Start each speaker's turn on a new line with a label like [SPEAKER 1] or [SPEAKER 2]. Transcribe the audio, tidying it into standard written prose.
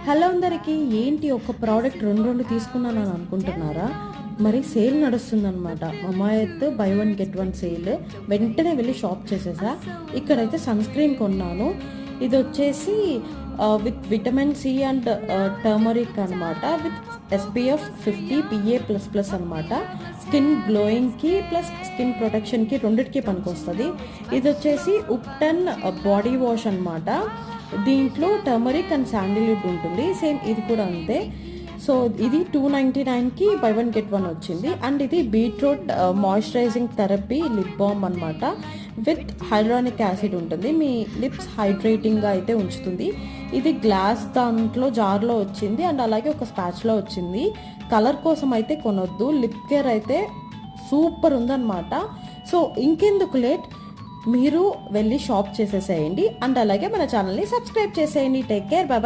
[SPEAKER 1] Hello అందరికీ, ఏంటి ఒక ప్రోడక్ట్ రెండు తీసుకున్నాను అని అనుకుంటున్నారా? మరి సేల్ నడుస్తుందన్నమాట. Mamaearth buy one get one sale. వెంటనే వెళ్ళి షాప్ చేసేసా. ఇక్కడైతే సన్ స్క్రీన్ కొన్నాను. ఇది వచ్చేసి with vitamin C and turmeric అనమాట. విత్ SPF 50 PA++ అనమాట. స్కిన్ గ్లోయింగ్కి ప్లస్ స్కిన్ ప్రొటెక్షన్కి రెండిటికి పనికొస్తుంది. ఇది వచ్చేసి ఉప్టన్ బాడీ వాష్ అనమాట. దీంట్లో టర్మరిక్ అండ్ శాండిల్వుడ్ ఉంటుంది. సేమ్ ఇది కూడా అంతే. సో ఇది 299కి బై వన్ గెట్ వన్ వచ్చింది. అండ్ ఇది beetroot moisturising therapy lip balm అనమాట. విత్ హైడ్రానిక్ యాసిడ్ ఉంటుంది. మీ లిప్స్ హైడ్రేటింగ్గా అయితే ఉంచుతుంది. ఇది గ్లాస్ దాంట్లో జార్లో వచ్చింది అండ్ అలాగే ఒక స్పాచ్లో వచ్చింది. కలర్ కోసం అయితే కొనొద్దు. లిప్ కేర్ అయితే సూపర్ ఉందన్నమాట. సో ఇంకెందుకు లేట్, మీరు వెళ్ళి షాప్ చేసేసేయండి అండ్ అలాగే మన ఛానల్ని సబ్స్క్రైబ్ చేసేయండి. Take care, bye.